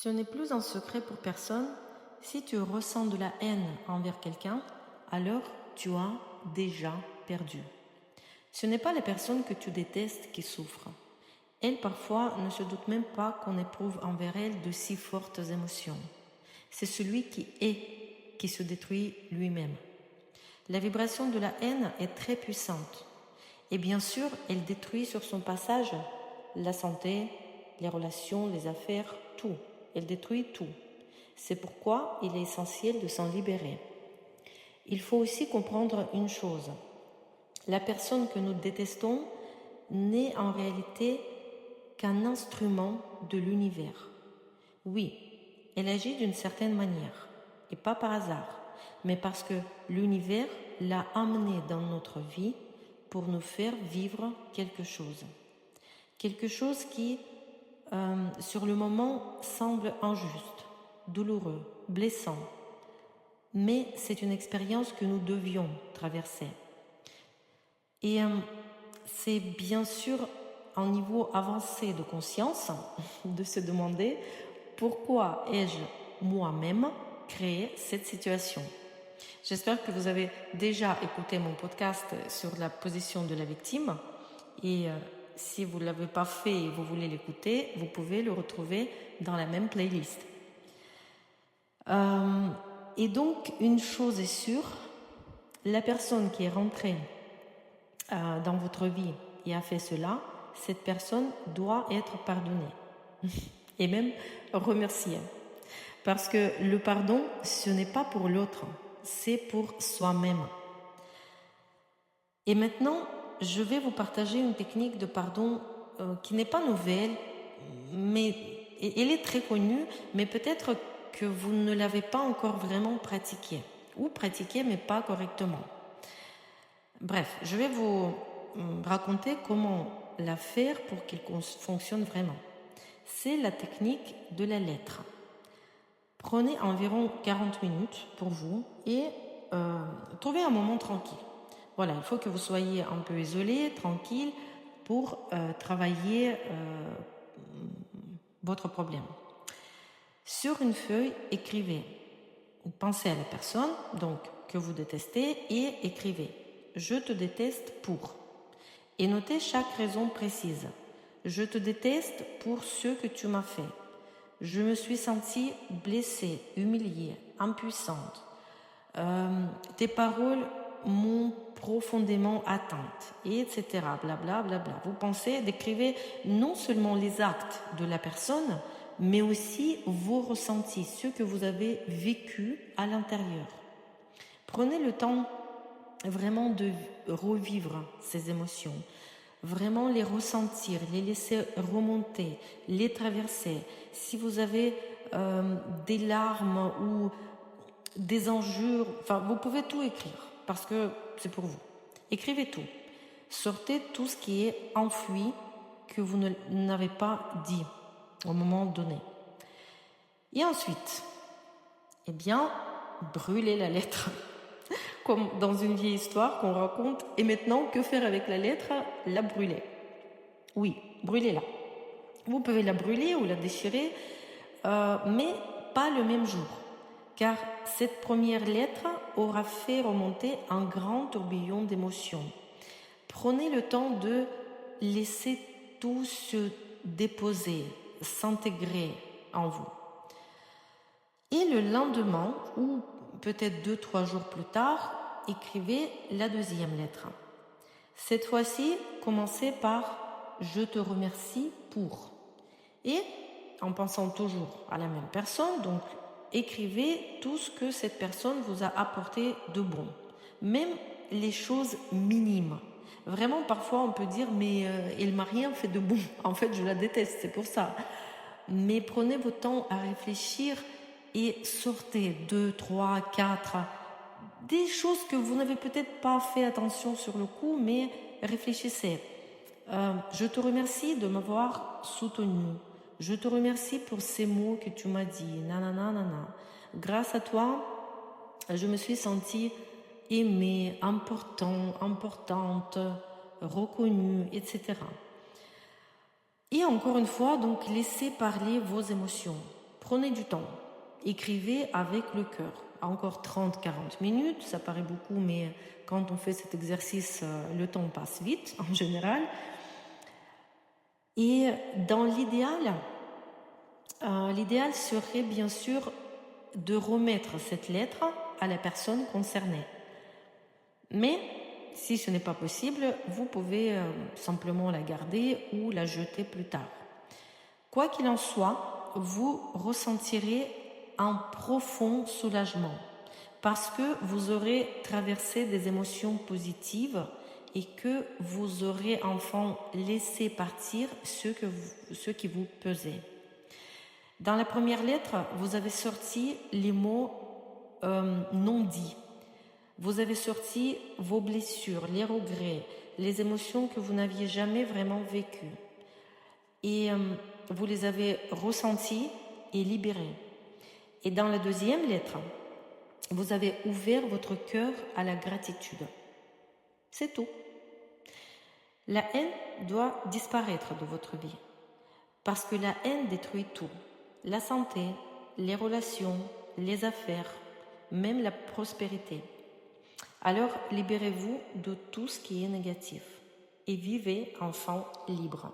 Ce n'est plus un secret pour personne. Si tu ressens de la haine envers quelqu'un, alors tu as déjà perdu. Ce n'est pas la personne que tu détestes qui souffre. Elle, parfois, ne se doute même pas qu'on éprouve envers elle de si fortes émotions. C'est celui qui est qui se détruit lui-même. La vibration de la haine est très puissante. Et bien sûr, elle détruit sur son passage la santé, les relations, les affaires, tout. Elle détruit tout. C'est pourquoi il est essentiel de s'en libérer. Il faut aussi comprendre une chose. La personne que nous détestons n'est en réalité qu'un instrument de l'univers. Oui, elle agit d'une certaine manière, et pas par hasard, mais parce que l'univers l'a amenée dans notre vie pour nous faire vivre quelque chose. Quelque chose qui, sur le moment, semble injuste, douloureux, blessant. Mais c'est une expérience que nous devions traverser. Et c'est bien sûr un niveau avancé de conscience de se demander pourquoi ai-je moi-même créé cette situation. J'espère que vous avez déjà écouté mon podcast sur la position de la victime et si vous ne l'avez pas fait et vous voulez l'écouter, vous pouvez le retrouver dans la même playlist. Et donc, une chose est sûre, la personne qui est rentrée dans votre vie et a fait cela, cette personne doit être pardonnée et même remerciée. Parce que le pardon, ce n'est pas pour l'autre, c'est pour soi-même. Et maintenant, je vais vous partager une technique de pardon qui n'est pas nouvelle, mais elle est très connue, mais peut-être que vous ne l'avez pas encore vraiment pratiquée, ou pratiquée mais pas correctement. Bref, je vais vous raconter comment la faire pour qu'il fonctionne vraiment. C'est la technique de la lettre. Prenez environ 40 minutes pour vous et trouvez un moment tranquille. Voilà, il faut que vous soyez un peu isolé, tranquille, pour travailler votre problème. Sur une feuille, écrivez. Pensez à la personne donc que vous détestez et écrivez « Je te déteste pour ». Et notez chaque raison précise. « Je te déteste pour ce que tu m'as fait. Je me suis sentie blessée, humiliée, impuissante. Tes paroles m'ont profondément atteinte, etc. Blablabla. Bla, bla. Vous pensez, décrivez non seulement les actes de la personne, mais aussi vos ressentis, ce que vous avez vécu à l'intérieur. Prenez le temps vraiment de revivre ces émotions, vraiment les ressentir, les laisser remonter, les traverser. Si vous avez des larmes ou des injures, enfin vous pouvez tout écrire parce que c'est pour vous. Écrivez tout. Sortez tout ce qui est enfoui que vous n'avez pas dit au moment donné. Et ensuite, eh bien, brûlez la lettre. Comme dans une vieille histoire qu'on raconte. Et maintenant, que faire avec la lettre? La brûler. Oui, brûlez-la. Vous pouvez la brûler ou la déchirer, mais pas le même jour. Car cette première lettre aura fait remonter un grand tourbillon d'émotions. Prenez le temps de laisser tout se déposer, s'intégrer en vous. Et le lendemain, ou peut-être 2-3 jours plus tard, écrivez la deuxième lettre. Cette fois-ci, commencez par « Je te remercie pour ». Et en pensant toujours à la même personne, donc écrivez tout ce que cette personne vous a apporté de bon. Même les choses minimes. Vraiment, parfois, on peut dire « mais elle m'a rien fait de bon. En fait, je la déteste, c'est pour ça. » Mais prenez votre temps à réfléchir et sortez 2, 3, 4, des choses que vous n'avez peut-être pas fait attention sur le coup, mais réfléchissez. Je te remercie de m'avoir soutenu. Je te remercie pour ces mots que tu m'as dit. Nanana, nanana. Grâce à toi, je me suis sentie aimée, importante, reconnue, etc. Et encore une fois, donc, laissez parler vos émotions. Prenez du temps. Écrivez avec le cœur. Encore 30-40 minutes, ça paraît beaucoup, mais quand on fait cet exercice, le temps passe vite en général. Et dans l'idéal serait bien sûr de remettre cette lettre à la personne concernée. Mais si ce n'est pas possible, vous pouvez simplement la garder ou la jeter plus tard. Quoi qu'il en soit, vous ressentirez un profond soulagement parce que vous aurez traversé des émotions positives et que vous aurez enfin laissé partir ce qui vous pesait. Dans la première lettre, vous avez sorti les mots non dits. Vous avez sorti vos blessures, les regrets, les émotions que vous n'aviez jamais vraiment vécues. Et vous les avez ressenties et libérées. Et dans la deuxième lettre, vous avez ouvert votre cœur à la gratitude. C'est tout. La haine doit disparaître de votre vie. Parce que la haine détruit tout. La santé, les relations, les affaires, même la prospérité. Alors libérez-vous de tout ce qui est négatif et vivez enfin libre.